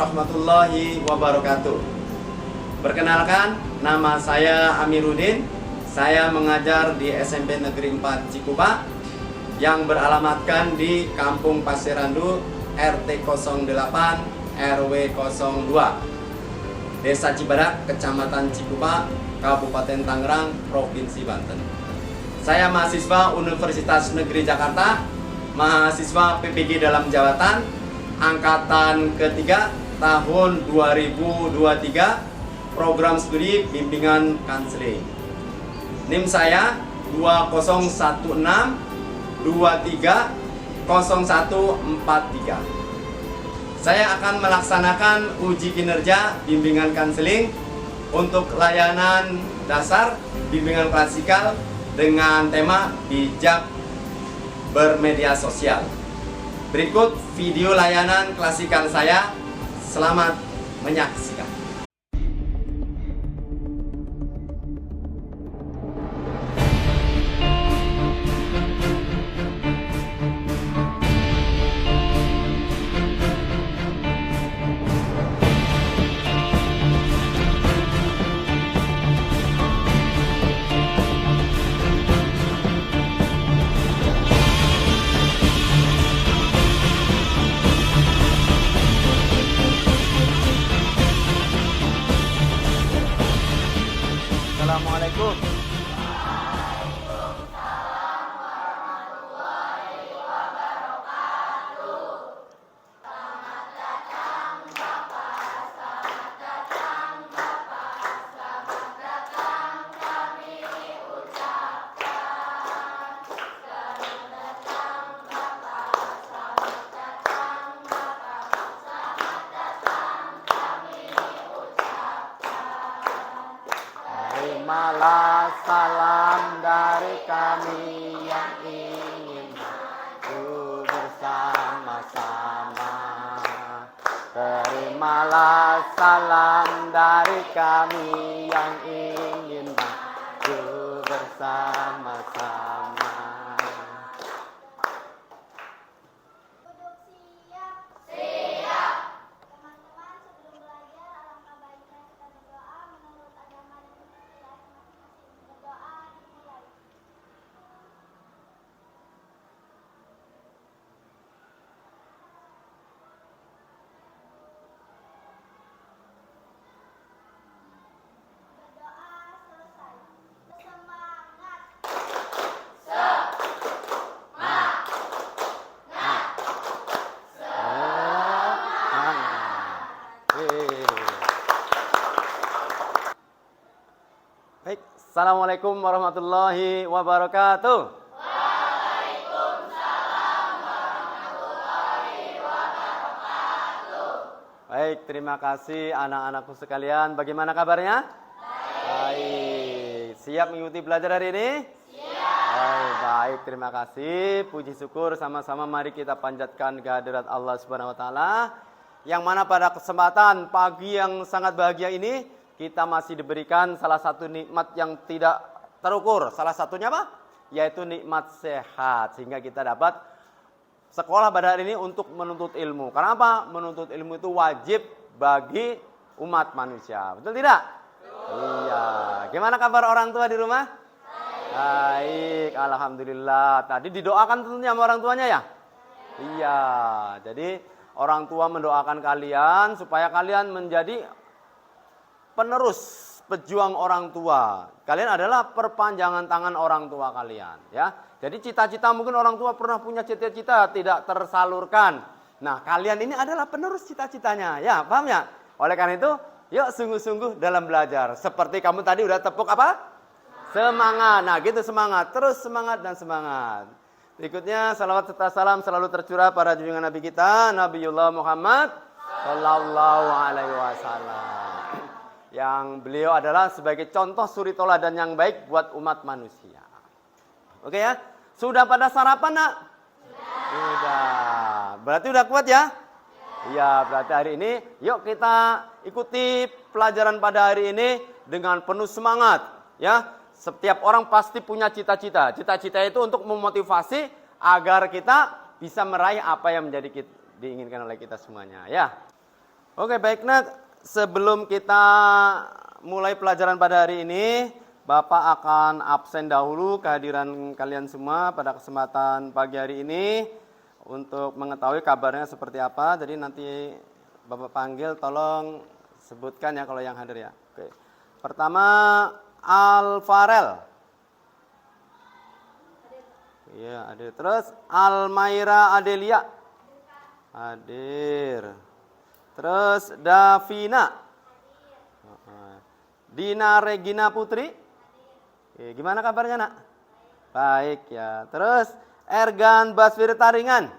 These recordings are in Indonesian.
warahmatullahi wabarakatuh. Perkenalkan, nama saya Amiruddin. Saya mengajar di SMP Negeri 4 Cikupa yang beralamatkan di Kampung Pasirandu, RT 08, RW 02, Desa Cibadak, Kecamatan Cikupa, Kabupaten Tangerang, Provinsi Banten. Saya mahasiswa Universitas Negeri Jakarta, mahasiswa PPG dalam jawatan, angkatan ketiga tahun 2023, program studi bimbingan kanseling. NIM saya 2016230143. Saya akan melaksanakan uji kinerja bimbingan kanseling untuk layanan dasar bimbingan klasikal dengan tema bijak bermedia sosial. Berikut video layanan klasikal saya. Selamat menyaksikan. Assalamualaikum. Terimalah salam dari kami yang ingin maju bersama-sama. Terimalah salam dari kami yang ingin maju bersama-sama. Baik, Assalamualaikum warahmatullahi wabarakatuh. Waalaikumsalam warahmatullahi wabarakatuh. Baik, terima kasih anak-anakku sekalian. Bagaimana kabarnya? Baik. Siap mengikuti belajar hari ini? Siap. Baik, terima kasih. Puji syukur sama-sama mari kita panjatkan kehadirat Allah Subhanahu wa taala. Yang mana pada kesempatan pagi yang sangat bahagia ini kita masih diberikan salah satu nikmat yang tidak terukur. Salah satunya apa? Yaitu nikmat sehat. Sehingga kita dapat sekolah pada hari ini untuk menuntut ilmu. Karena apa? Menuntut ilmu itu wajib bagi umat manusia. Betul tidak? Iya. Gimana kabar orang tua di rumah? Baik. Alhamdulillah. Tadi didoakan tentunya sama orang tuanya ya? Iya. Jadi orang tua mendoakan kalian supaya kalian menjadi penerus pejuang orang tua. Kalian adalah perpanjangan tangan orang tua kalian, ya. Jadi cita-cita mungkin orang tua pernah punya cita-cita tidak tersalurkan. Nah, kalian ini adalah penerus cita-citanya, ya, paham ya? Oleh karena itu, yuk sungguh-sungguh dalam belajar. Seperti kamu tadi udah tepuk apa? Semangat. Nah, gitu semangat. Terus semangat dan semangat. Berikutnya, salawat serta salam selalu tercurah pada junjungan Nabi kita, Nabiullah Muhammad sallallahu alaihi wasallam. Yang beliau adalah sebagai contoh suri teladan yang baik buat umat manusia. Oke ya? Sudah pada sarapan nak? Sudah. Berarti udah kuat ya? Iya, berarti hari ini yuk kita ikuti pelajaran pada hari ini dengan penuh semangat. Ya, setiap orang pasti punya cita-cita. Cita-cita itu untuk memotivasi agar kita bisa meraih apa yang menjadi diinginkan oleh kita semuanya. Ya. Oke, baik nak. Sebelum kita mulai pelajaran pada hari ini, Bapak akan absen dahulu kehadiran kalian semua pada kesempatan pagi hari ini untuk mengetahui kabarnya seperti apa. Jadi nanti Bapak panggil, tolong sebutkan ya kalau yang hadir ya. Oke. Pertama, Alfarel. Iya, hadir. Terus Almaira Adelia. Hadir. Terus Davina. Dina Regina Putri. Gimana kabarnya nak? Baik ya. Terus Ergan Baswir Taringan.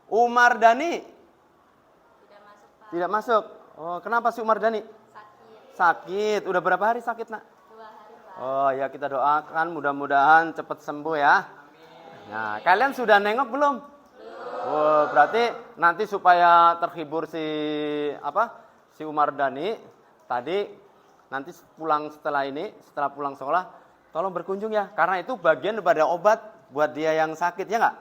Umar Dani. Tidak masuk. Oh, kenapa si Umar Dani? Sakit. Udah berapa hari sakit nak? 2 hari Pak. Oh ya, kita doakan mudah-mudahan cepat sembuh ya. Nah, kalian sudah nengok belum? Oh, berarti nanti supaya terhibur si Umar Dani tadi, nanti setelah pulang sekolah, tolong berkunjung ya, karena itu bagian daripada obat buat dia yang sakit, ya nggak?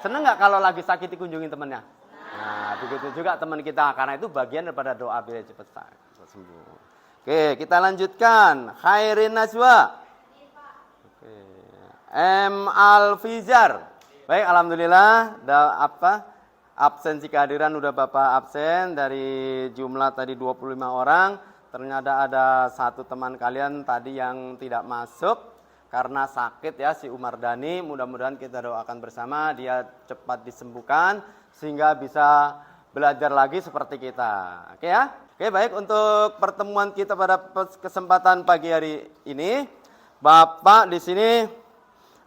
Seneng nggak kalau lagi sakit dikunjungin temannya? Nah, begitu juga teman kita, karena itu bagian daripada doa biar cepat sembuh. Oke, kita lanjutkan. Khairin Najwa. Oke. M. Alfizar. Baik, alhamdulillah. Absensi kehadiran udah Bapak absen dari jumlah tadi 25 orang. Ternyata ada satu teman kalian tadi yang tidak masuk karena sakit ya, si Umar Dani. Mudah-mudahan kita doakan bersama dia cepat disembuhkan sehingga bisa belajar lagi seperti kita. Oke ya? Oke, baik, untuk pertemuan kita pada kesempatan pagi hari ini, Bapak di sini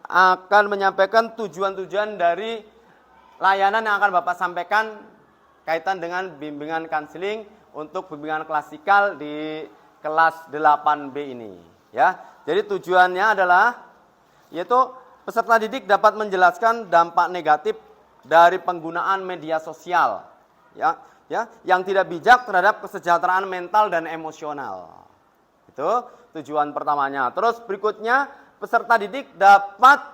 akan menyampaikan tujuan-tujuan dari layanan yang akan Bapak sampaikan kaitan dengan bimbingan kanseling untuk bimbingan klasikal di kelas 8B ini, ya. Jadi tujuannya adalah yaitu peserta didik dapat menjelaskan dampak negatif dari penggunaan media sosial, ya, yang tidak bijak terhadap kesejahteraan mental dan emosional. Itu tujuan pertamanya. Terus berikutnya, peserta didik dapat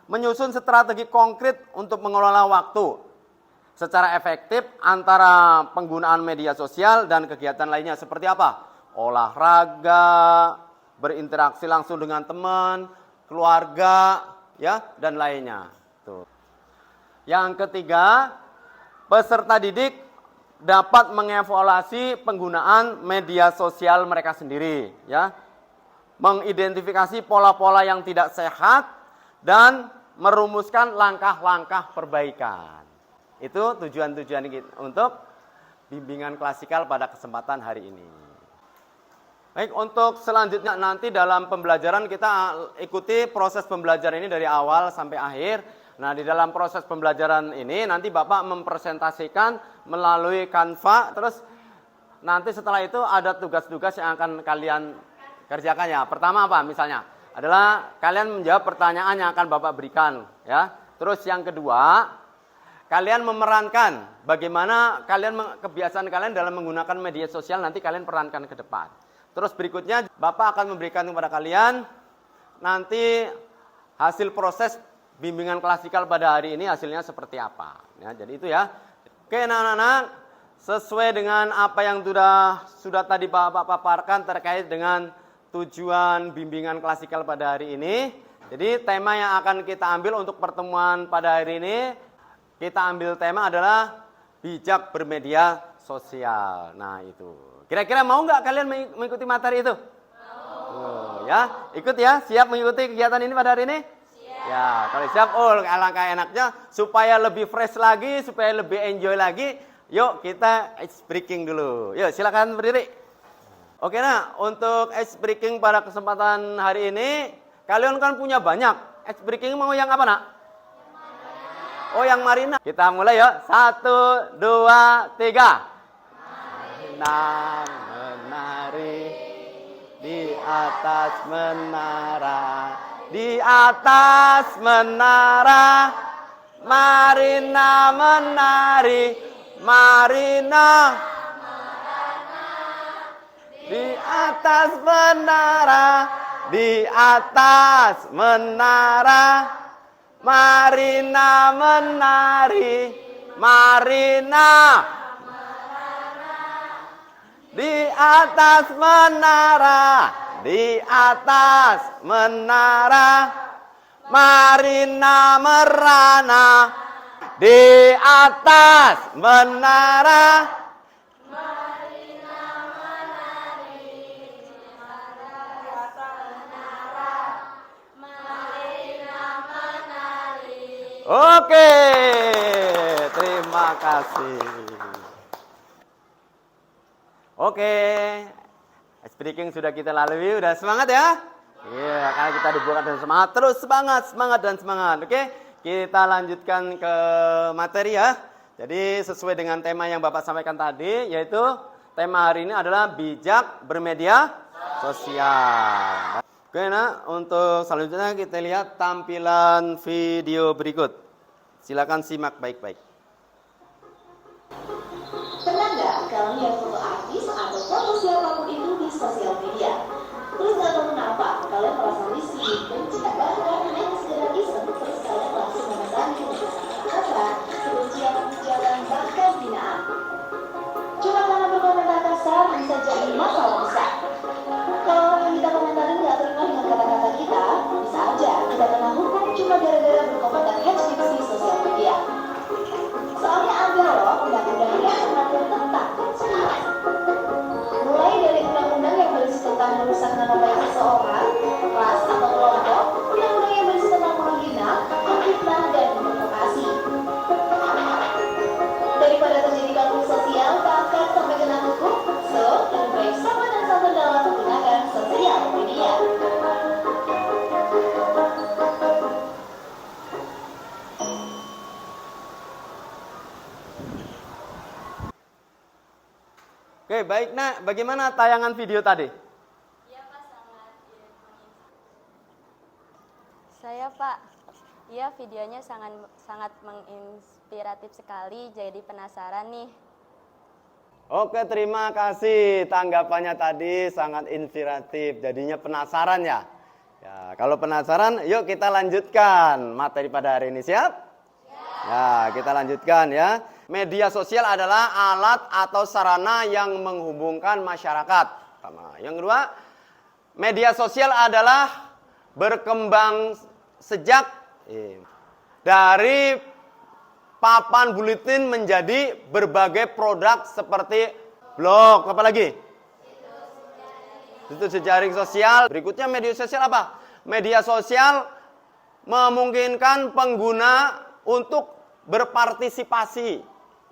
menyusun strategi konkret untuk mengelola waktu secara efektif antara penggunaan media sosial dan kegiatan lainnya seperti apa? Olahraga, berinteraksi langsung dengan teman, keluarga, ya, dan lainnya. Tuh. Yang ketiga, peserta didik dapat mengevaluasi penggunaan media sosial mereka sendiri, ya. Mengidentifikasi pola-pola yang tidak sehat dan merumuskan langkah-langkah perbaikan. Itu tujuan-tujuan kita untuk bimbingan klasikal pada kesempatan hari ini. Baik, untuk selanjutnya nanti dalam pembelajaran kita ikuti proses pembelajaran ini dari awal sampai akhir. Nah, di dalam proses pembelajaran ini nanti Bapak mempresentasikan melalui Canva, terus nanti setelah itu ada tugas-tugas yang akan kalian kerjakan ya. Pertama apa misalnya? Adalah kalian menjawab pertanyaan yang akan Bapak berikan, ya. Terus yang kedua, kalian memerankan bagaimana kebiasaan kalian dalam menggunakan media sosial, nanti kalian perankan ke depan. Terus berikutnya Bapak akan memberikan kepada kalian nanti hasil proses bimbingan klasikal pada hari ini hasilnya seperti apa. Ya, jadi itu ya. Oke, anak-anak, sesuai dengan apa yang sudah tadi Bapak paparkan terkait dengan tujuan bimbingan klasikal pada hari ini. Jadi tema yang akan kita ambil untuk pertemuan pada hari ini, kita ambil tema adalah bijak bermedia sosial. Nah itu. Kira-kira mau nggak kalian mengikuti materi itu? Mau. Ya, ikut ya. Siap mengikuti kegiatan ini pada hari ini? Siap. Ya, kalau siap, alangkah enaknya supaya lebih fresh lagi, supaya lebih enjoy lagi. Yuk kita ice breaking dulu. Yuk silakan berdiri. Oke, nah untuk ice breaking pada kesempatan hari ini, kalian kan punya banyak. Ice breaking mau yang apa nak? Oh, yang Marina. Kita mulai yuk. 1, 2, 3. Marina menari di atas menara, di atas menara. Marina menari, Marina di atas menara, di atas menara. Marina menari, Marina. Di atas menara. Di atas menara. Marina merana. Di atas menara. Oke, terima kasih. Oke, speaking sudah kita lalui, udah semangat ya? Iya, karena kita dibuat dan semangat, terus semangat dan semangat. Oke, kita lanjutkan ke materi ya. Jadi sesuai dengan tema yang Bapak sampaikan tadi, yaitu tema hari ini adalah bijak bermedia sosial. Oke, nah untuk selanjutnya kita lihat tampilan video berikut. Silakan simak baik-baik. Pernah nggak kalian lihat foto artis atau foto siapapun itu di sosial media? Terus nggak tahu kenapa kalian merasa risih, benci, bahkan hanya sekedar iseng, terus kalian langsung memesannya karena kebencian, ujaran, bahkan hinaan. Cuma karena berkomentar kasar bisa jadi masalah besar. Kalau orang yang kita komentarin nggak terima dengan kata-kata kita, bisa aja kita kena hukum cuma gara-gara berkomentar hate di sosial media. Soalnya ada loh undang-undang yang mengatur tentang hate. Mulai dari undang-undang yang berisi tentang merusak nama baik seseorang, ras atau kelompok, undang-undang yang berisi tentang menghina, memfitnah dan memprovokasi. Daripada terjadi konflik sosial bahkan sampai kena hukum, so lebih baik sama dan santun dalam menggunakan sosial media. Oke, baik Nak, bagaimana tayangan video tadi? Iya Pak, saya Pak, iya videonya sangat menginspiratif sekali, jadi penasaran nih. Oke, terima kasih. Tanggapannya tadi sangat inspiratif, jadinya penasaran ya. Ya, kalau penasaran, yuk kita lanjutkan materi pada hari ini, siap? Ya, kita lanjutkan ya. Media sosial adalah alat atau sarana yang menghubungkan masyarakat. Pertama. Yang kedua, media sosial adalah berkembang sejak dari papan buletin menjadi berbagai produk seperti blog, apa lagi? Situs jejaring sosial. Berikutnya media sosial apa? Media sosial memungkinkan pengguna untuk berpartisipasi,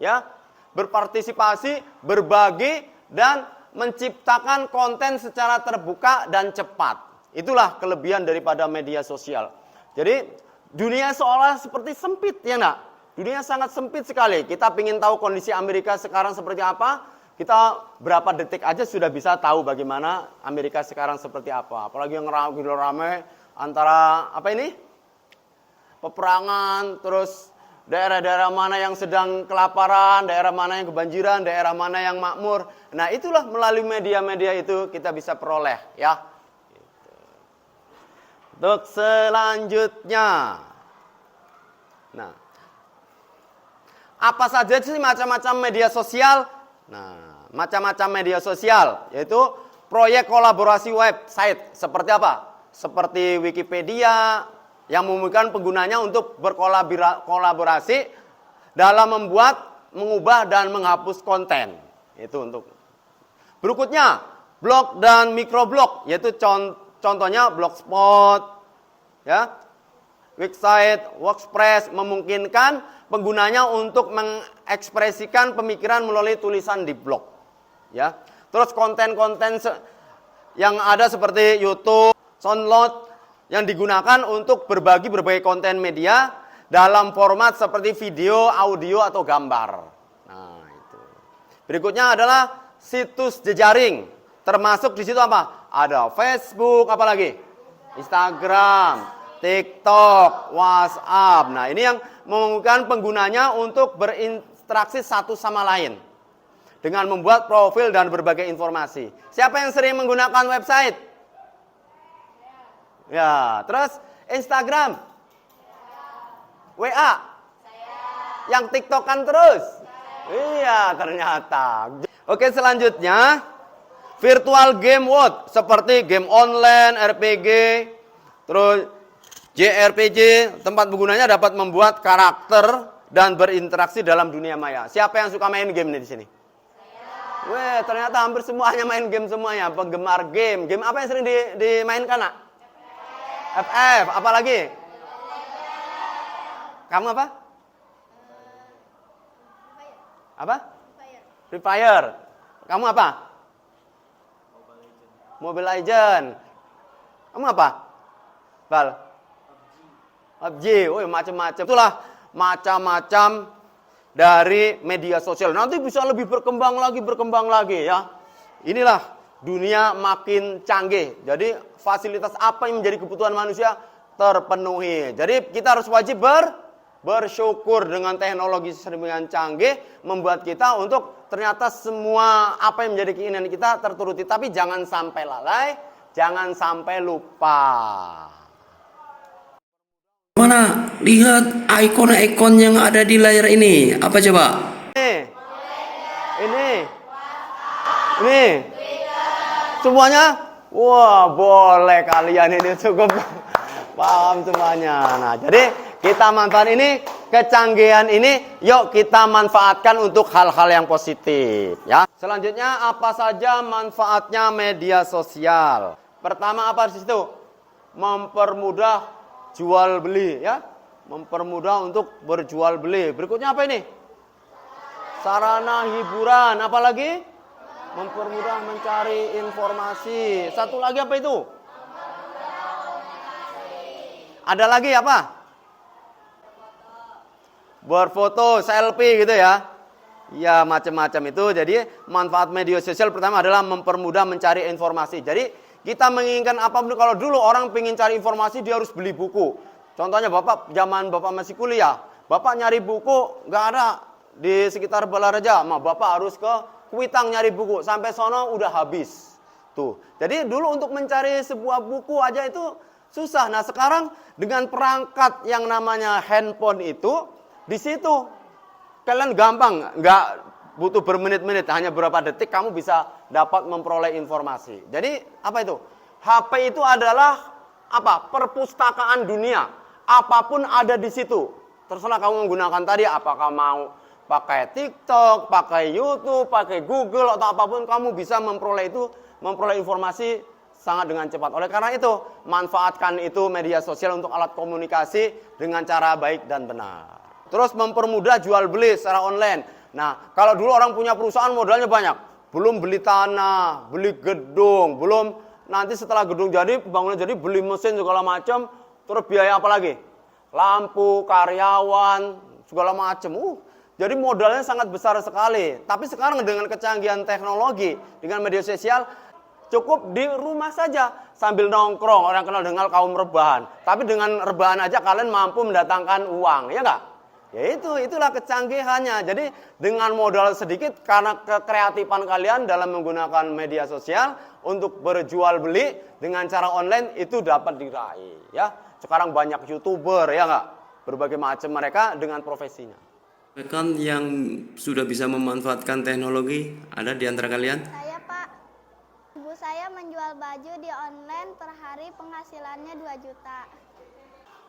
ya, berpartisipasi, berbagi dan menciptakan konten secara terbuka dan cepat. Itulah kelebihan daripada media sosial. Jadi dunia seolah seperti sempit, ya nak? Dunia sangat sempit sekali. Kita ingin tahu kondisi Amerika sekarang seperti apa. Kita berapa detik aja sudah bisa tahu bagaimana Amerika sekarang seperti apa. Apalagi yang ramai antara apa ini? Peperangan, terus daerah-daerah mana yang sedang kelaparan, daerah mana yang kebanjiran, daerah mana yang makmur. Nah, itulah melalui media-media itu kita bisa peroleh, ya. Untuk selanjutnya. Nah, apa saja sih macam-macam media sosial? Nah, macam-macam media sosial yaitu proyek kolaborasi website seperti apa? Seperti Wikipedia yang memungkinkan penggunanya untuk berkolaborasi dalam membuat, mengubah dan menghapus konten. Itu untuk. Berikutnya, blog dan microblog yaitu contohnya Blogspot, ya. Website, WordPress memungkinkan penggunanya untuk mengekspresikan pemikiran melalui tulisan di blog, ya. Terus konten-konten yang ada seperti YouTube, SoundCloud yang digunakan untuk berbagi berbagai konten media dalam format seperti video, audio atau gambar. Nah, itu. Berikutnya adalah situs jejaring. Termasuk di situ apa? Ada Facebook, apalagi? Instagram, TikTok, WhatsApp. Nah, ini yang memungkinkan penggunanya untuk berinteraksi satu sama lain dengan membuat profil dan berbagai informasi. Siapa yang sering menggunakan website? Ya, terus Instagram? WA? Yang TikTokan terus? Iya, ternyata. Oke, selanjutnya virtual game world seperti game online, RPG, terus JRPG, tempat penggunanya dapat membuat karakter dan berinteraksi dalam dunia maya. Siapa yang suka main game nih di sini? Weh, ternyata hampir semuanya main game semuanya. Penggemar game. Game apa yang sering dimainkan, Nak? FF. Apa lagi? Kamu apa? Apa? Free Fire. Kamu apa? Mobile Legend. Kamu apa? Bal? PUBG. Oh, macam-macam. Itulah macam-macam dari media sosial. Nanti bisa lebih berkembang lagi ya. Inilah dunia makin canggih. Jadi fasilitas apa yang menjadi kebutuhan manusia terpenuhi. Jadi kita harus wajib bersyukur dengan teknologi sedemikian canggih membuat kita untuk ternyata semua apa yang menjadi keinginan kita terturuti. Tapi jangan sampai lalai, jangan sampai lupa. Mana? Lihat ikon-ikon yang ada di layar ini. Apa coba? Ini. Semuanya? Wah, boleh kalian ini cukup paham semuanya. Nah, jadi kita manfaat ini, kecanggihan ini, yuk kita manfaatkan untuk hal-hal yang positif, ya. Selanjutnya, apa saja manfaatnya media sosial? Pertama apa di situ? Mempermudah jual beli, ya. Mempermudah untuk berjual beli. Berikutnya apa ini? Sarana hiburan. Apalagi? Mempermudah mencari informasi. Satu lagi apa itu? Ada lagi apa? Berfoto, selfie gitu ya. Ya, macam-macam itu. Jadi manfaat media sosial pertama adalah mempermudah mencari informasi. Jadi kita menginginkan apapun. Kalau dulu orang pengen cari informasi dia harus beli buku. Contohnya Bapak, zaman Bapak masih kuliah, Bapak nyari buku nggak ada di sekitar Balaraja, Bapak harus ke Kuitang nyari buku, sampai sono udah habis. Tuh. Jadi dulu untuk mencari sebuah buku aja itu susah. Nah, sekarang dengan perangkat yang namanya handphone itu, di situ kalian gampang, nggak butuh bermenit-menit, hanya beberapa detik kamu bisa dapat memperoleh informasi. Jadi apa itu? HP itu adalah apa? Perpustakaan dunia. Apapun ada di situ. Terserah kamu menggunakan tadi, apakah mau pakai TikTok, pakai YouTube, pakai Google atau apapun, kamu bisa memperoleh informasi sangat dengan cepat. Oleh karena itu, manfaatkan itu media sosial untuk alat komunikasi dengan cara baik dan benar. Terus mempermudah jual beli secara online. Nah, kalau dulu orang punya perusahaan modalnya banyak, belum beli tanah, beli gedung, belum nanti setelah gedung jadi, bangunan jadi, beli mesin segala macam, terus biaya apa lagi? Lampu, karyawan, segala macam. Jadi modalnya sangat besar sekali. Tapi sekarang dengan kecanggihan teknologi, dengan media sosial, cukup di rumah saja sambil nongkrong, orang kenal dengan kaum rebahan. Tapi dengan rebahan aja kalian mampu mendatangkan uang, ya enggak? Ya itulah kecanggihannya. Jadi dengan modal sedikit karena kekreatifan kalian dalam menggunakan media sosial untuk berjual beli dengan cara online itu dapat diraih, ya. Sekarang banyak YouTuber, ya enggak? Berbagai macam mereka dengan profesinya. Rekan yang sudah bisa memanfaatkan teknologi ada di antara kalian? Saya, Pak. Ibu saya menjual baju di online, per hari penghasilannya 2 juta.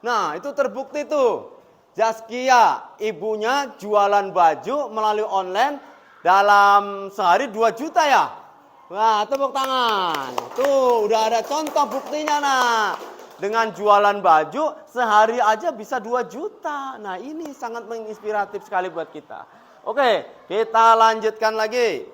Nah, itu terbukti tuh. Zaskia, ibunya jualan baju melalui online dalam sehari 2 juta ya? Wah, tepuk tangan. Tuh, udah ada contoh buktinya, nah. Dengan jualan baju sehari aja bisa 2 juta. Nah, ini sangat menginspiratif sekali buat kita. Oke, kita lanjutkan lagi.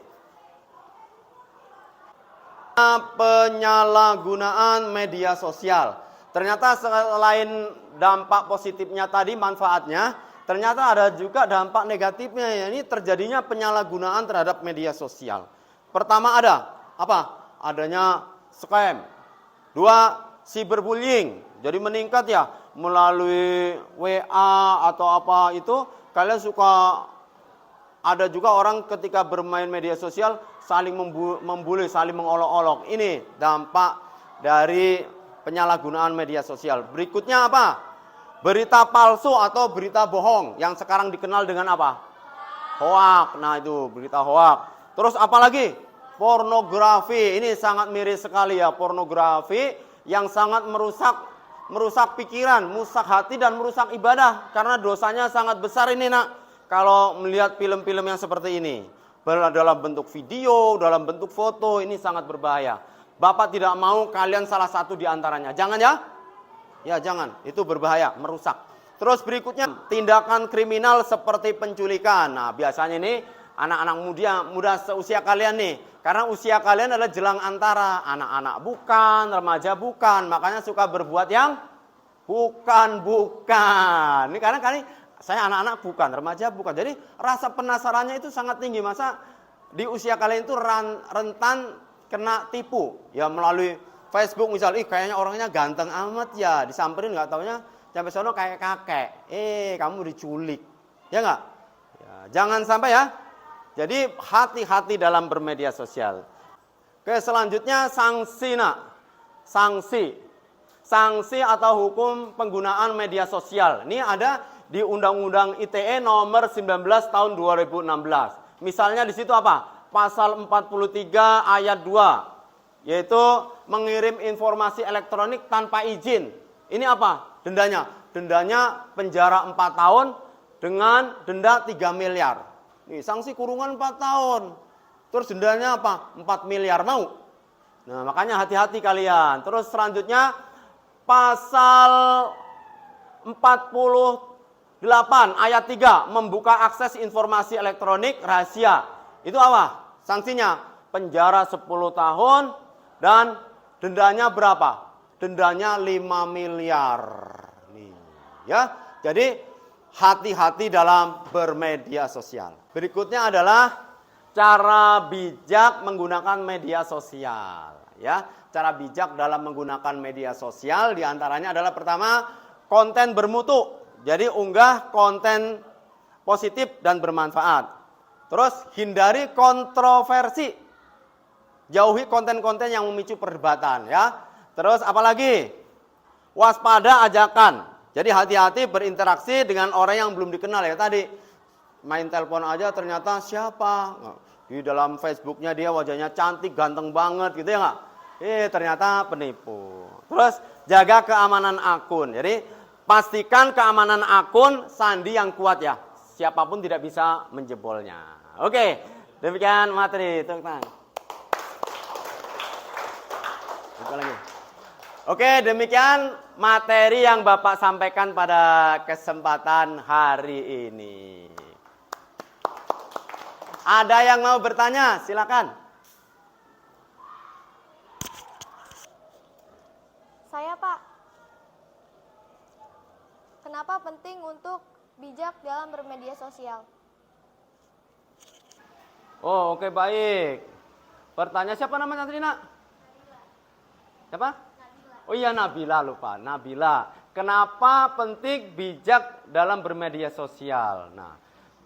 Penyalahgunaan media sosial. Ternyata selain dampak positifnya tadi, manfaatnya, ternyata ada juga dampak negatifnya. Ini terjadinya penyalahgunaan terhadap media sosial. Pertama ada, apa? Adanya scam. 2, cyberbullying. Jadi meningkat ya, melalui WA atau apa itu, kalian suka, ada juga orang ketika bermain media sosial saling membuli, saling mengolok-olok. Ini dampak dari penyalahgunaan media sosial. Berikutnya apa? Berita palsu atau berita bohong yang sekarang dikenal dengan apa? Hoak. Nah, itu berita hoak. Terus apa lagi? Pornografi. Ini sangat miris sekali ya, pornografi yang sangat merusak pikiran, merusak hati dan merusak ibadah karena dosanya sangat besar ini, Nak. Kalau melihat film-film yang seperti ini, dalam bentuk video, dalam bentuk foto, ini sangat berbahaya. Bapak tidak mau kalian salah satu di antaranya. Jangan ya? Ya jangan, itu berbahaya, merusak. Terus berikutnya, tindakan kriminal seperti penculikan. Nah, biasanya ini anak-anak muda seusia kalian nih. Karena usia kalian adalah jelang antara anak-anak bukan, remaja bukan. Makanya suka berbuat yang bukan. Ini karena saya anak-anak bukan, remaja bukan. Jadi rasa penasarannya itu sangat tinggi. Masa di usia kalian itu rentan kena tipu. Ya melalui Facebook misalnya, kayaknya orangnya ganteng amat ya. Disamperin nggak taunya sampai sono kayak kakek. Kamu diculik. Ya nggak? Ya, jangan sampai ya. Jadi hati-hati dalam bermedia sosial. Oke, selanjutnya sanksi, Nak. Sanksi atau hukum penggunaan media sosial. Ini ada di Undang-Undang ITE nomor 19 tahun 2016. Misalnya di situ apa? Pasal 43 ayat 2. Yaitu mengirim informasi elektronik tanpa izin. Ini apa? Dendanya. Dendanya penjara 4 tahun dengan denda 3 miliar. Nih, sanksi kurungan 4 tahun. Terus dendanya apa? 4 miliar. Mau? Nah, makanya hati-hati kalian. Terus selanjutnya pasal 48 ayat 3 membuka akses informasi elektronik rahasia. Itu apa? Sanksinya penjara 10 tahun dan dendanya berapa? Dendanya 5 miliar. Nih, ya. Jadi hati-hati dalam bermedia sosial. Berikutnya adalah cara bijak menggunakan media sosial, ya. Cara bijak dalam menggunakan media sosial diantaranya adalah pertama, konten bermutu. Jadi unggah konten positif dan bermanfaat. Terus hindari kontroversi. Jauhi konten-konten yang memicu perdebatan, ya. Terus apalagi? Waspada ajakan. Jadi hati-hati berinteraksi dengan orang yang belum dikenal ya. Tadi main telepon aja ternyata siapa? Di dalam Facebooknya dia wajahnya cantik, ganteng banget gitu ya nggak? Ternyata penipu. Terus jaga keamanan akun. Jadi pastikan keamanan akun sandi yang kuat ya. Siapapun tidak bisa menjebolnya. Oke, demikian materi. Tepuk tangan. Oke, demikian materi yang Bapak sampaikan pada kesempatan hari ini. Ada yang mau bertanya? Silakan. Saya, Pak. Kenapa penting untuk bijak dalam bermedia sosial? Oh, oke, baik. Pertanyaan siapa namanya tadi, Nak? Siapa? Oh iya, Nabila, lupa. Nabila. Kenapa penting bijak dalam bermedia sosial? Nah,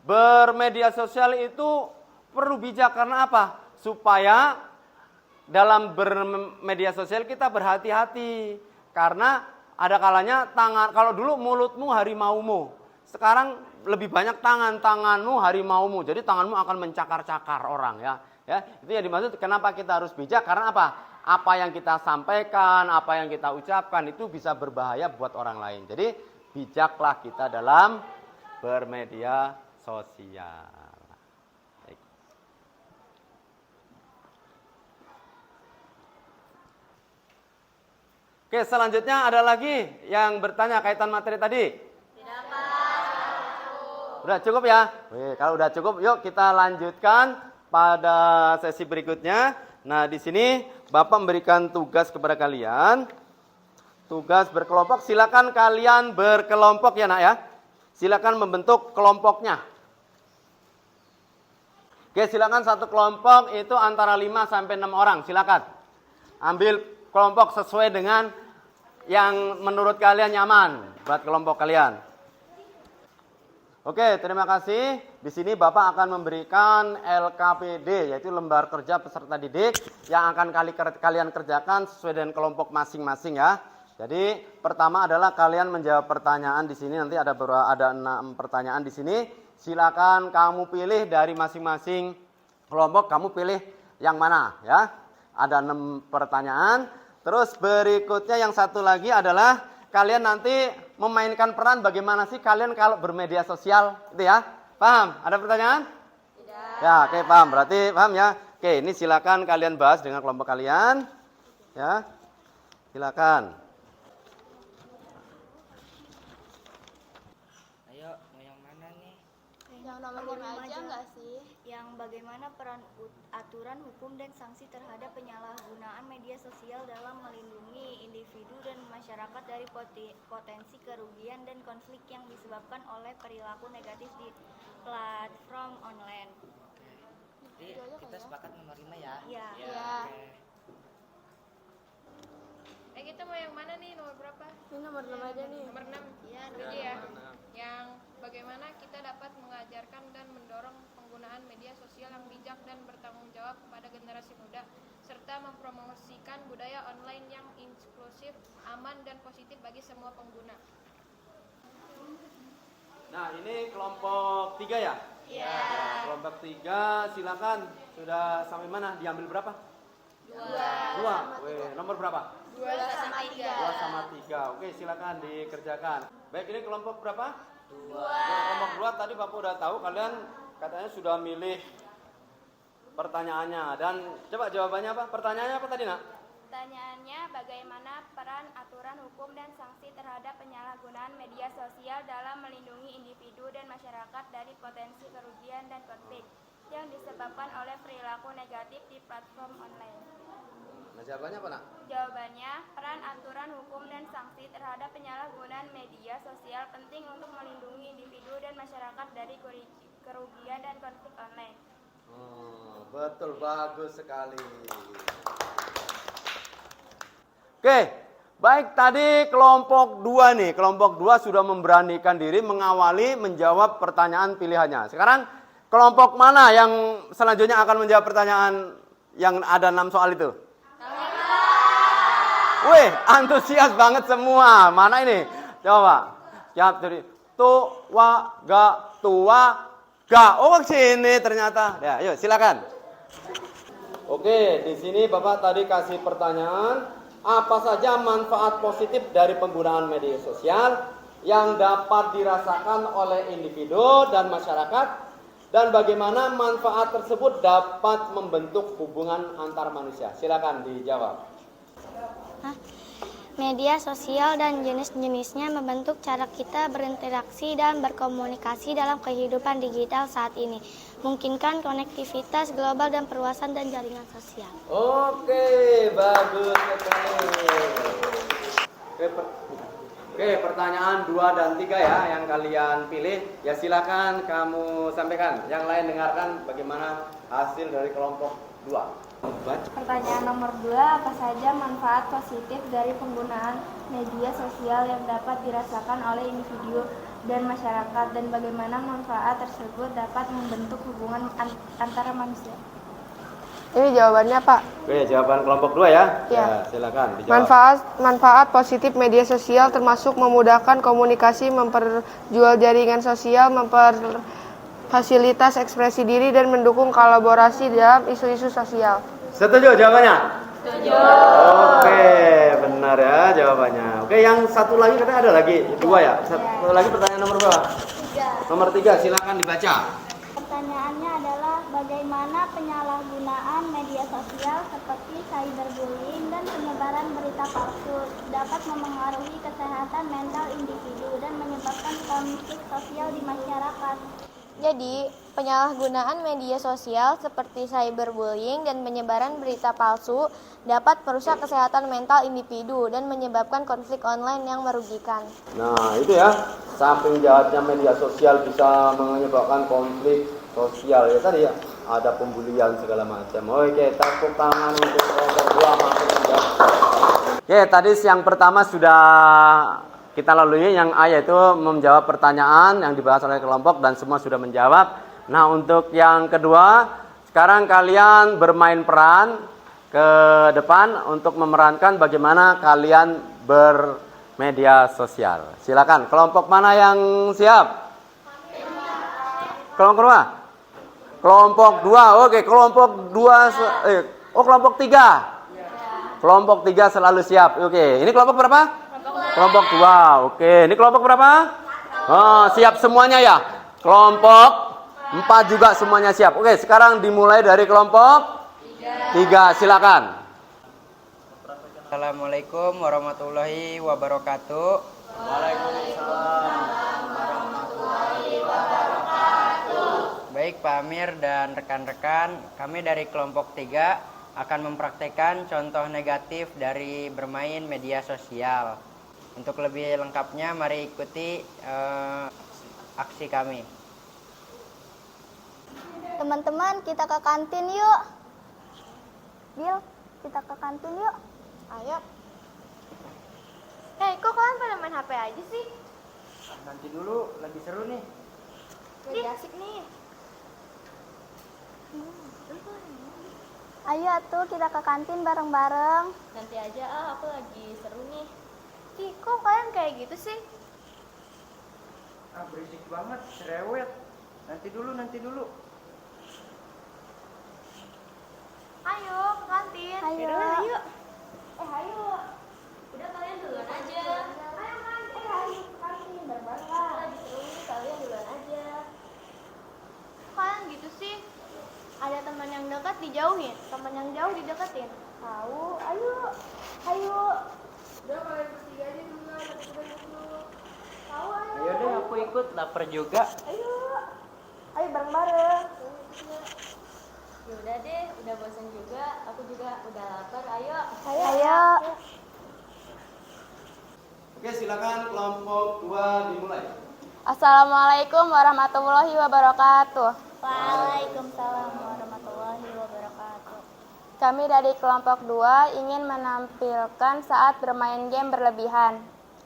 bermedia sosial itu perlu bijak karena apa? Supaya dalam bermedia sosial kita berhati-hati. Karena ada kalanya kalau dulu mulutmu harimaumu. Sekarang lebih banyak tanganmu harimaumu. Jadi tanganmu akan mencakar-cakar orang ya. Itu yang dimaksud kenapa kita harus bijak karena apa? Apa yang kita sampaikan, apa yang kita ucapkan itu bisa berbahaya buat orang lain. Jadi bijaklah kita dalam bermedia sosial. Baik. Oke, selanjutnya ada lagi yang bertanya kaitan materi tadi? Tidak, Pak. Udah cukup ya? Kalau udah cukup, yuk kita lanjutkan pada sesi berikutnya. Nah, di sini Bapak memberikan tugas kepada kalian. Tugas berkelompok, silakan kalian berkelompok ya, Nak ya. Silakan membentuk kelompoknya. Oke, silakan satu kelompok itu antara 5 sampai 6 orang, silakan. Ambil kelompok sesuai dengan yang menurut kalian nyaman buat kelompok kalian. Oke, terima kasih. Di sini Bapak akan memberikan LKPD, yaitu lembar kerja peserta didik yang akan kalian kerjakan sesuai dengan kelompok masing-masing ya. Jadi pertama adalah kalian menjawab pertanyaan di sini, nanti ada 6 pertanyaan di sini. Silakan kamu pilih dari masing-masing kelompok, kamu pilih yang mana ya. Ada 6 pertanyaan. Terus berikutnya yang satu lagi adalah kalian nanti memainkan peran bagaimana sih kalian kalau bermedia sosial itu ya. Paham? Ada pertanyaan? Tidak. Ya, oke, paham. Berarti paham ya. Oke, ini silakan kalian bahas dengan kelompok kalian. Ya. Silakan. Ayo, mau yang mana nih? Yang nomor 5 aja nggak sih? Yang bagaimana peran aturan hukum dan sanksi terhadap penyalahgunaan media sosial dalam melindungi individu dan masyarakat dari potensi kerugian dan konflik yang disebabkan oleh perilaku negatif di platform online. Jadi kita sepakat nomor 5 ya? Iya. Iya. Oke. Kita mau yang mana nih? Nomor berapa? Ini nomor 6 aja nih. Nomor 6. Iya, setuju ya. Yang bagaimana kita dapat mengajarkan dan mendorong penggunaan media sosial yang bijak dan bertanggung jawab kepada generasi muda, serta mempromosikan budaya online yang inklusif, aman, dan positif bagi semua pengguna. Nah, ini kelompok 3 ya? Iya. Kelompok 3, silakan. Sudah sampai mana? Diambil berapa? 2. Weh, nomor berapa? 2 sama 3. 2 sama 3. Oke, silakan dikerjakan. Baik, ini kelompok berapa? 2. Kelompok 2 tadi Bapak udah tahu, kalian katanya sudah milih pertanyaannya. Dan coba jawabannya apa? Pertanyaannya apa tadi, Nak? Pertanyaannya, bagaimana peran aturan hukum dan sanksi terhadap penyalahgunaan media sosial dalam melindungi individu dan masyarakat dari potensi kerugian dan konflik yang disebabkan oleh perilaku negatif di platform online? Nah, jawabannya apa, Nak? Jawabannya, peran aturan hukum dan sanksi terhadap penyalahgunaan media sosial penting untuk melindungi individu dan masyarakat dari kerugian dan konflik online. Betul, bagus sekali. Oke, baik, tadi kelompok 2 nih. Kelompok 2 sudah memberanikan diri mengawali menjawab pertanyaan pilihannya. Sekarang kelompok mana yang selanjutnya akan menjawab pertanyaan yang ada 6 soal itu? Wih, antusias banget semua. Mana ini? Coba. Siap, jadi tua, ga. Oh, sini ternyata. Ya, yuk silakan. Oke, di sini Bapak tadi kasih pertanyaan. Apa saja manfaat positif dari penggunaan media sosial yang dapat dirasakan oleh individu dan masyarakat, dan bagaimana manfaat tersebut dapat membentuk hubungan antar manusia? Silakan dijawab. Media sosial dan jenis-jenisnya membentuk cara kita berinteraksi dan berkomunikasi dalam kehidupan digital saat ini. Mungkinkan konektivitas global dan perluasan dan jaringan sosial. Oke, bagus sekali. Oke, pertanyaan 2 dan 3 ya yang kalian pilih. Ya silakan kamu sampaikan. Yang lain dengarkan bagaimana hasil dari kelompok 2. Pertanyaan nomor 2, apa saja manfaat positif dari penggunaan media sosial yang dapat dirasakan oleh individu dan masyarakat, dan bagaimana manfaat tersebut dapat membentuk hubungan antara manusia? Ini jawabannya, Pak. Oke, jawaban kelompok 2 ya? Ya. Silakan dijawab. Manfaat positif media sosial termasuk memudahkan komunikasi, memperjual jaringan sosial, memperfasilitas ekspresi diri, dan mendukung kolaborasi dalam isu-isu sosial. Setuju jawabannya? Setuju. Oke, benar ya jawabannya. Oke, yang satu lagi katanya ada lagi 2 ya? Satu lagi pertanyaan nomor berapa? 3. Nomor 3, silakan dibaca. Pertanyaannya adalah bagaimana penyalahgunaan media sosial seperti cyberbullying dan penyebaran berita palsu dapat memengaruhi kesehatan mental individu dan menyebabkan konflik sosial di masyarakat. Jadi, penyalahgunaan media sosial seperti cyberbullying dan penyebaran berita palsu dapat merusak kesehatan mental individu dan menyebabkan konflik online yang merugikan. Nah, itu ya. Samping jahatnya media sosial bisa menyebabkan konflik sosial ya tadi ya. Ada pembulian segala macam. Oke, tepuk tangan untuk kelompok 2 masuk ya. Oke, tadi yang pertama sudah kita lalui, yang A yaitu menjawab pertanyaan yang dibahas oleh kelompok dan semua sudah menjawab. Nah, untuk yang kedua, sekarang kalian bermain peran ke depan untuk memerankan bagaimana kalian bermedia sosial. Silakan, kelompok mana yang siap? Kelompok berapa? Kelompok 2. Oke, kelompok 2 kelompok 3. Kelompok 3 selalu siap. Oke, ini kelompok berapa? Kelompok 2. Oke, ini kelompok berapa? Oh, siap semuanya ya. Kelompok 4 juga semuanya siap. Oke, sekarang dimulai dari kelompok 3. Silakan. Assalamualaikum warahmatullahi wabarakatuh. Baik Pak Amir dan rekan-rekan, kami dari kelompok 3 akan mempraktekkan contoh negatif dari bermain media sosial. Untuk lebih lengkapnya, mari ikuti aksi kami. Teman-teman, kita ke kantin yuk. Bil, kita ke kantin yuk. Ayo. Hei, kok kalian pada main HP aja sih? Nanti dulu, lagi seru nih. Lagi asik nih. Ayo tuh kita ke kantin bareng-bareng. Nanti aja aku lagi seru nih. Ih, kok kalian kayak gitu sih? Berisik banget, cerewet. Nanti dulu. Ayo ke kantin. Ayo. Ayo. Ayo. Udah kalian duluan aja. Ayo ke kantin bareng-bareng lah. Lagi seru nih, kalian duluan aja. Kalian gitu sih? Ada teman yang dekat dijauhin, teman yang jauh dideketin. Tahu, ayo. Ayo. Udah kalian bertiga aja duluan, aku udah dulu. Tahu, ayo. Ayo deh, aku ikut, lapar juga. Ayo. Ayo bareng-bareng. Ya udah deh, udah bosan juga. Aku juga udah lapar. Ayo. Ayo. Oke, silakan kelompok 2 dimulai. Assalamualaikum warahmatullahi wabarakatuh. Waalaikumsalam warahmatullahi wabarakatuh. Kami dari kelompok 2 ingin menampilkan saat bermain game berlebihan.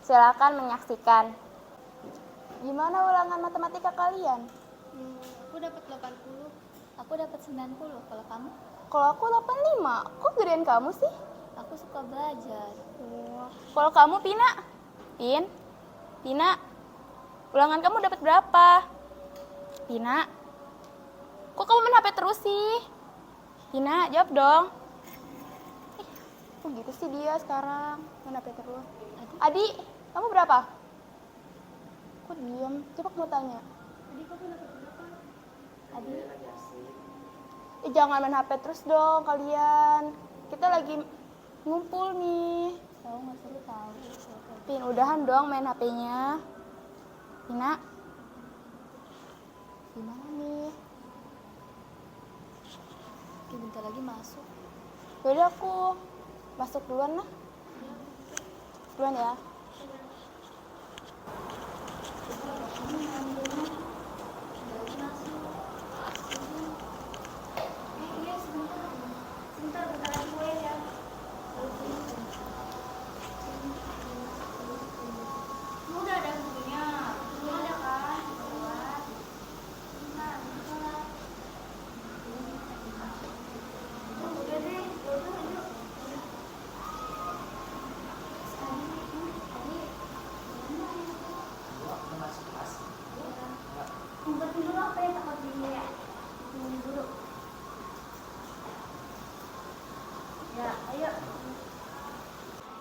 Silakan menyaksikan. Gimana ulangan matematika kalian? Aku dapat 80. Aku dapat 90. Kalau kamu? Kalau aku 85. Kok gedean kamu sih? Aku suka belajar. Kalau kamu, Pina? Pina, ulangan kamu dapat berapa? Pina, kok kamu main HP terus sih? Pina, jawab dong. Kok gitu sih dia sekarang main HP terus? Adi, kamu berapa? Kok diem? Coba kamu tanya. Adi, kamu dapat berapa? Adi, jangan main HP terus dong kalian. Kita lagi ngumpul nih. Tahu nggak seru tahu. Pin, udahan dong main HP-nya. Pina, gimana nih? Oke, bentar lagi masuk. Yaudah aku masuk duluan lah. Duluan ya.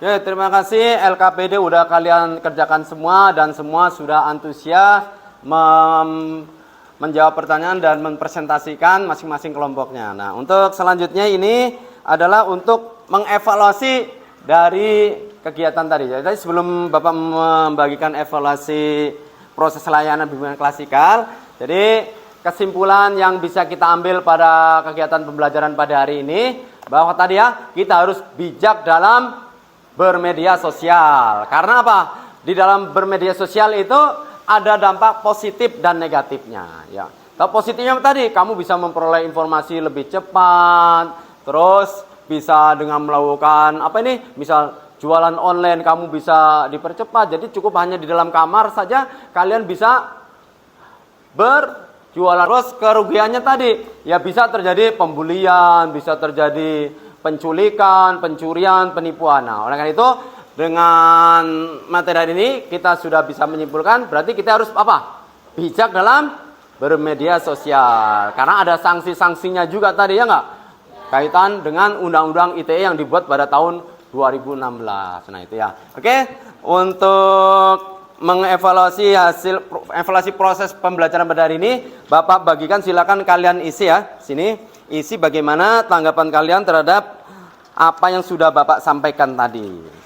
Oke, terima kasih LKPD udah kalian kerjakan semua dan semua sudah antusias menjawab pertanyaan dan mempresentasikan masing-masing kelompoknya. Nah, untuk selanjutnya ini adalah untuk mengevaluasi dari kegiatan tadi. Jadi sebelum Bapak membagikan evaluasi proses layanan bimbingan klasikal, jadi kesimpulan yang bisa kita ambil pada kegiatan pembelajaran pada hari ini bahwa tadi ya kita harus bijak dalam bermedia sosial. Karena apa? Di dalam bermedia sosial itu ada dampak positif dan negatifnya. Ya, positifnya tadi kamu bisa memperoleh informasi lebih cepat, terus bisa dengan melakukan apa ini? Misal jualan online kamu bisa dipercepat. Jadi cukup hanya di dalam kamar saja kalian bisa berjualan. Terus kerugiannya tadi ya bisa terjadi pembulian, bisa terjadi penculikan, pencurian, penipuan. Nah, oleh karena itu dengan materi hari ini kita sudah bisa menyimpulkan berarti kita harus apa? Bijak dalam bermedia sosial. Karena ada sanksi-sanksinya juga tadi ya nggak? Kaitan dengan Undang-Undang ITE yang dibuat pada tahun 2016. Nah itu ya. Oke, untuk mengevaluasi evaluasi proses pembelajaran pada hari ini, Bapak bagikan, silakan kalian isi ya. Sini isi bagaimana tanggapan kalian terhadap apa yang sudah Bapak sampaikan tadi.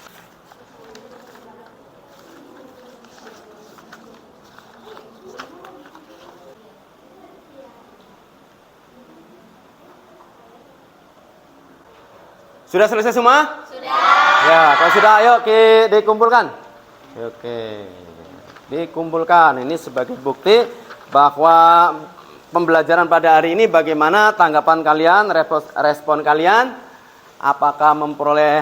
Sudah selesai semua? Sudah. Ya, kalau sudah ayo dikumpulkan. Oke. Dikumpulkan. Ini sebagai bukti bahwa pembelajaran pada hari ini bagaimana tanggapan kalian, respon kalian, apakah memperoleh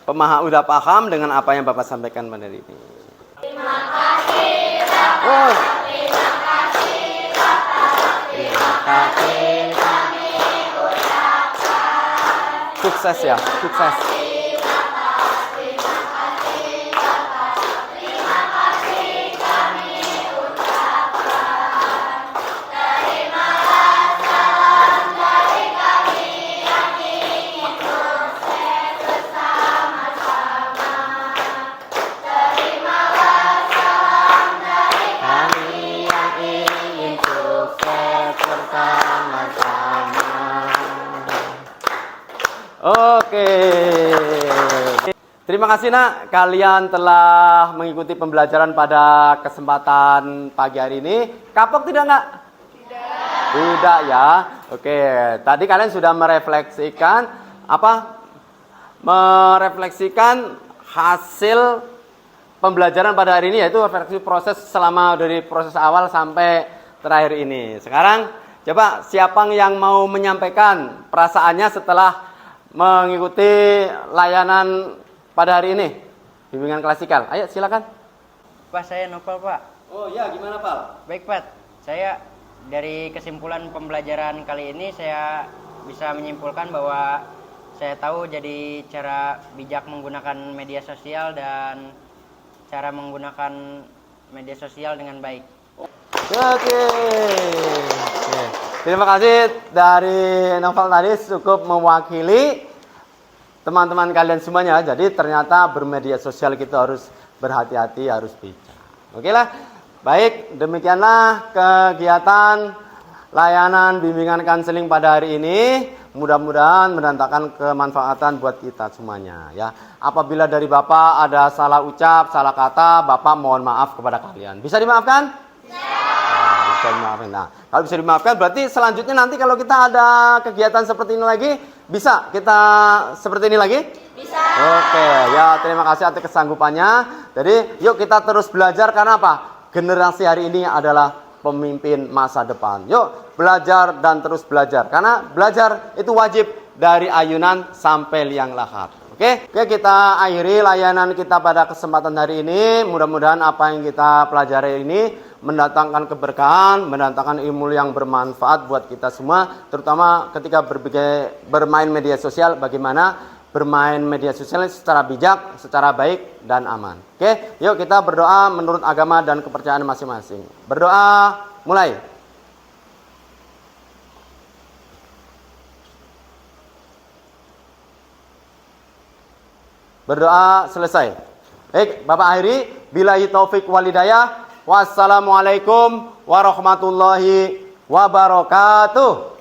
udah paham dengan apa yang Bapak sampaikan pada hari ini. Terima kasih Bapak. Terima kasih Bapak. Terima kasih kami ucapkan. Sukses ya, sukses. Oke. Terima kasih nak, kalian telah mengikuti pembelajaran pada kesempatan pagi hari ini. Kapok tidak nak? Tidak. Tidak ya. Oke, tadi kalian sudah merefleksikan apa? Merefleksikan hasil pembelajaran pada hari ini, yaitu refleksi proses selama dari proses awal sampai terakhir ini. Sekarang coba siapa yang mau menyampaikan perasaannya setelah mengikuti layanan pada hari ini, bimbingan klasikal. Ayo silakan. Pak, saya Nopal, Pak. Oh ya, gimana Pak? Baik, Pak. Saya dari kesimpulan pembelajaran kali ini saya bisa menyimpulkan bahwa saya tahu jadi cara bijak menggunakan media sosial dan cara menggunakan media sosial dengan baik. Oke. Terima kasih dari Novel tadi cukup mewakili teman-teman kalian semuanya. Jadi ternyata bermedia sosial kita harus berhati-hati, harus bijak. Oke lah. Baik, demikianlah kegiatan layanan bimbingan konseling pada hari ini. Mudah-mudahan mendatangkan kemanfaatan buat kita semuanya ya. Apabila dari Bapak ada salah ucap, salah kata, Bapak mohon maaf kepada kalian. Bisa dimaafkan? Bisa dimaafkan. Nah, kalau bisa dimaafkan berarti selanjutnya nanti kalau kita ada kegiatan seperti ini lagi, bisa kita seperti ini lagi? Bisa. Oke, ya terima kasih atas kesanggupannya. Jadi yuk kita terus belajar karena apa? Generasi hari ini adalah pemimpin masa depan. Yuk belajar dan terus belajar. Karena belajar itu wajib dari ayunan sampai liang lahat. Oke, kita akhiri layanan kita pada kesempatan hari ini. Mudah-mudahan apa yang kita pelajari ini mendatangkan keberkahan, mendatangkan ilmu yang bermanfaat buat kita semua. Terutama ketika bermain media sosial, bagaimana bermain media sosial secara bijak, secara baik dan aman. Oke, yuk kita berdoa menurut agama dan kepercayaan masing-masing. Berdoa, mulai. Berdoa selesai. Baik, Bapak akhiri. Billahi taufik walhidayah. Wassalamualaikum warahmatullahi wabarakatuh.